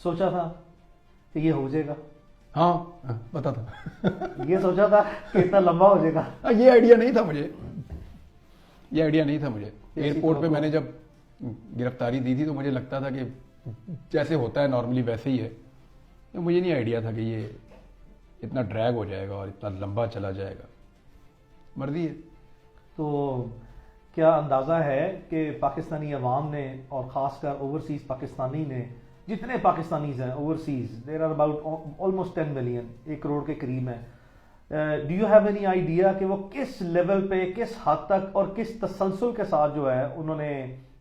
سوچا تھا کہ یہ ہو جائے گا؟ ہاں پتا تھا. یہ سوچا تھا کہ اتنا لمبا ہو جائے گا؟ یہ آئیڈیا نہیں تھا مجھے, یہ آئیڈیا نہیں تھا مجھے. ایئرپورٹ پہ میں نے جب گرفتاری دی تھی تو مجھے لگتا تھا کہ جیسے ہوتا ہے نارملی ویسے ہی ہے. مجھے نہیں آئیڈیا تھا کہ یہ اتنا ڈریگ ہو جائے گا اور اتنا لمبا چلا جائے گا. مرضی ہے. تو کیا اندازہ ہے کہ پاکستانی عوام نے اور خاص کر اوورسیز پاکستانی نے, جتنے پاکستانیز ہیں overseas, there are about almost 10 million, 1 crore کے قریب ہیں, do you have any idea کہ وہ کس لیول پہ, کس حد تک اور کس تسلسل کے ساتھ جو ہے انہوں نے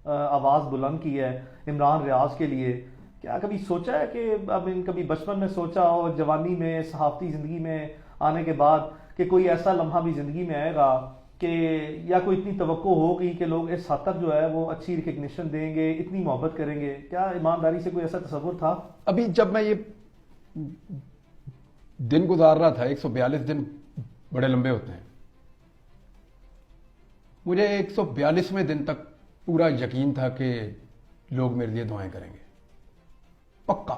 آواز بلند کی ہے عمران ریاض کے لیے؟ کیا کبھی سوچا ہے کہ کبھی بچپن میں سوچا ہو, جوانی میں, صحافتی زندگی میں آنے کے بعد, کہ کوئی ایسا لمحہ بھی زندگی میں آئے گا کہ یا کوئی اتنی توقع ہوگی کہ لوگ اس حد تک جو ہے وہ اچھی ریکگنیشن دیں گے, اتنی محبت کریں گے؟ کیا ایمانداری سے کوئی ایسا تصور تھا؟ ابھی جب میں یہ دن گزار رہا تھا, 142 دن بڑے لمبے ہوتے ہیں, مجھے 142ویں دن تک پورا یقین تھا کہ لوگ میرے لیے دعائیں کریں گے, پکا.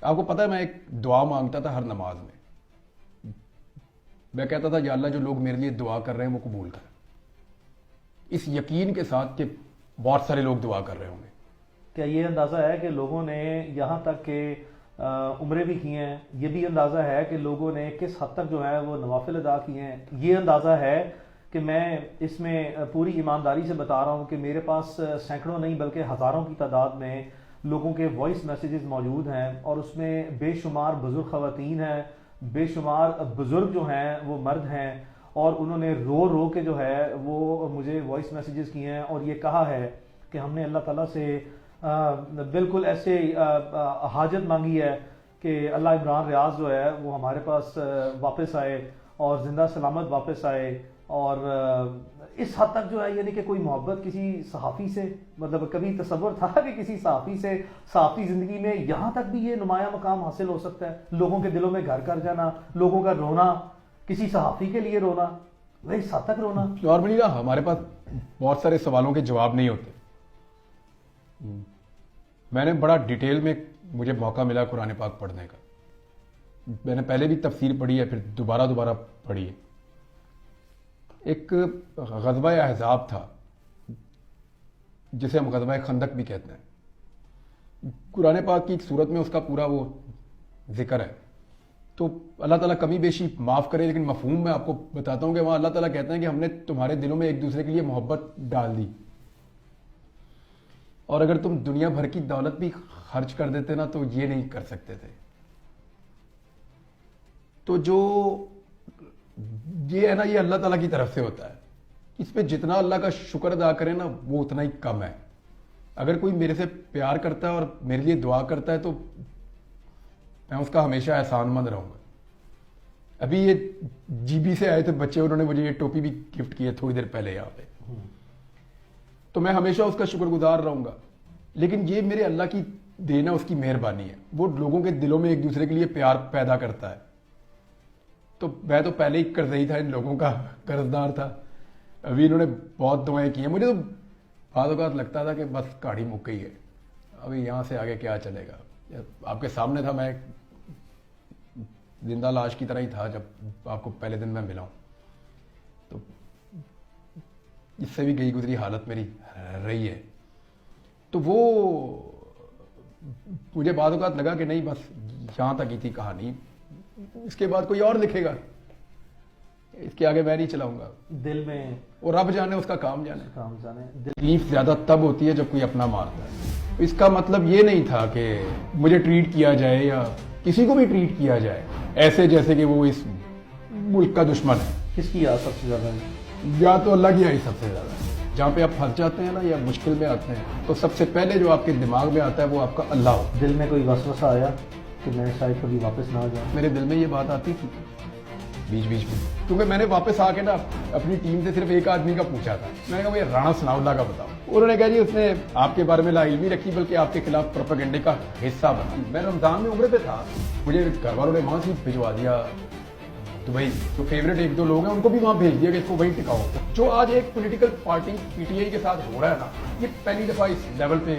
آپ کو پتا ہے میں ایک دعا مانگتا تھا ہر نماز میں. میں کہتا تھا یا اللہ جو لوگ میرے لیے دعا کر رہے ہیں وہ قبول کر, اس یقین کے ساتھ کہ بہت سارے لوگ دعا کر رہے ہوں گے. کیا یہ اندازہ ہے کہ لوگوں نے یہاں تک کہ عمرے بھی کی ہیں, یہ بھی اندازہ ہے کہ لوگوں نے کس حد تک جو ہے وہ نوافل ادا کیے ہیں؟ یہ اندازہ ہے کہ میں اس میں پوری ایمانداری سے بتا رہا ہوں کہ میرے پاس سینکڑوں نہیں بلکہ ہزاروں کی تعداد میں لوگوں کے وائس میسیجز موجود ہیں, اور اس میں بے شمار بزرگ خواتین ہیں, بے شمار بزرگ جو ہیں وہ مرد ہیں, اور انہوں نے رو رو کے جو ہے وہ مجھے وائس میسیجز کیے ہیں اور یہ کہا ہے کہ ہم نے اللہ تعالیٰ سے بالکل ایسے حاجت مانگی ہے کہ اللہ عمران ریاض جو ہے وہ ہمارے پاس واپس آئے اور زندہ سلامت واپس آئے. اور اس حد تک جو ہے یعنی کہ کوئی محبت کسی صحافی سے, مطلب کبھی تصور تھا کہ کسی صحافی سے صحافتی زندگی میں یہاں تک بھی یہ نمایاں مقام حاصل ہو سکتا ہے؟ لوگوں کے دلوں میں گھر کر جانا, لوگوں کا رونا, کسی صحافی کے لیے رونا, وہ اس حد تک رونا. نارملی نا ہمارے پاس بہت سارے سوالوں کے جواب نہیں ہوتے. میں نے بڑا ڈیٹیل میں, مجھے موقع ملا قرآن پاک پڑھنے کا. میں نے پہلے بھی تفسیر پڑھی ہے, پھر دوبارہ پڑھی ہے. ایک غزوہ احزاب تھا جسے ہم غزوہ خندق بھی کہتے ہیں. قرآن پاک کی ایک صورت میں اس کا پورا وہ ذکر ہے. تو اللہ تعالیٰ کمی بیشی معاف کرے, لیکن مفہوم میں آپ کو بتاتا ہوں کہ وہاں اللہ تعالیٰ کہتے ہیں کہ ہم نے تمہارے دلوں میں ایک دوسرے کے لیے محبت ڈال دی, اور اگر تم دنیا بھر کی دولت بھی خرچ کر دیتے نا تو یہ نہیں کر سکتے تھے. تو جو یہ ہے نا, یہ اللہ تعالیٰ کی طرف سے ہوتا ہے. اس پہ جتنا اللہ کا شکر ادا کرے نا وہ اتنا ہی کم ہے. اگر کوئی میرے سے پیار کرتا ہے اور میرے لیے دعا کرتا ہے تو میں اس کا ہمیشہ احسان مند رہوں گا. ابھی یہ جی بی سے آئے تھے بچے, انہوں نے مجھے یہ ٹوپی بھی گفٹ کی ہے تھوڑی دیر پہلے یہاں پہ, تو میں ہمیشہ اس کا شکر گزار رہوں گا. لیکن یہ میرے اللہ کی دین ہے, اس کی مہربانی ہے. وہ لوگوں کے دلوں میں ایک دوسرے کے لیے پیار پیدا کرتا ہے. تو میں تو پہلے ہی قرضی تھا, ان لوگوں کا قرضدار تھا. ابھی انہوں نے بہت دعائیں کی ہیں. مجھے تو بعض اوقات لگتا تھا کہ بس گاڑی مک گئی ہے, ابھی یہاں سے آگے کیا چلے گا. آپ کے سامنے تھا, میں زندہ لاش کی طرح ہی تھا جب آپ کو پہلے دن میں ملا ہوں. تو اس سے بھی گئی گزری حالت میری رہی ہے. تو وہ مجھے بعض اوقات لگا کہ نہیں بس یہاں تک ہی تھی کہانی, اس کے بعد کوئی اور لکھے گا, اس کے آگے میں نہیں چلاؤں گا. دل میں اور رب جانے اس کا کام جانے. دل تکلیف زیادہ تب ہوتی ہے جب کوئی اپنا مارتا ہے. اس کا مطلب یہ نہیں تھا کہ مجھے ٹریٹ کیا جائے یا کسی کو بھی ٹریٹ کیا جائے ایسے جیسے کہ وہ اس ملک کا دشمن ہے. کس کی یاد سب سے زیادہ ہے؟ یا تو اللہ کی یاد سب سے زیادہ ہے. جہاں پہ آپ پھنس جاتے ہیں نا یا مشکل میں آتے ہیں تو سب سے پہلے جو آپ کے دماغ میں آتا ہے وہ آپ کا اللہ ہو. دل میں کوئی وسوسہ آیا کہ میں شاید کبھی واپس نہ آ جاؤں؟ میرے دل میں یہ بات آتی تھی بیچ میں, کیونکہ میں نے واپس آ کے نا اپنی ٹیم سے صرف ایک آدمی کا پوچھا تھا. میں نے کہا مجھے رانا ثناء اللہ کا بتاؤ. انہوں نے کہا جی اس نے آپ کے بارے میں لا علمی رکھی بلکہ آپ کے خلاف پروپیگنڈے کا حصہ بنا. میں رمضان میں عمرے پہ تھا, مجھے گھر والوں نے وہاں سے بھجوا دیا دبئی. جو فیوریٹ 1-2 لوگ ہیں ان کو بھی وہاں بھیج دیا کہ اس کو وہیں ٹکاؤ. جو آج ایک political party P T I کے ساتھ ہو رہا ہے نا, یہ پہلی دفعہ اس لیول پہ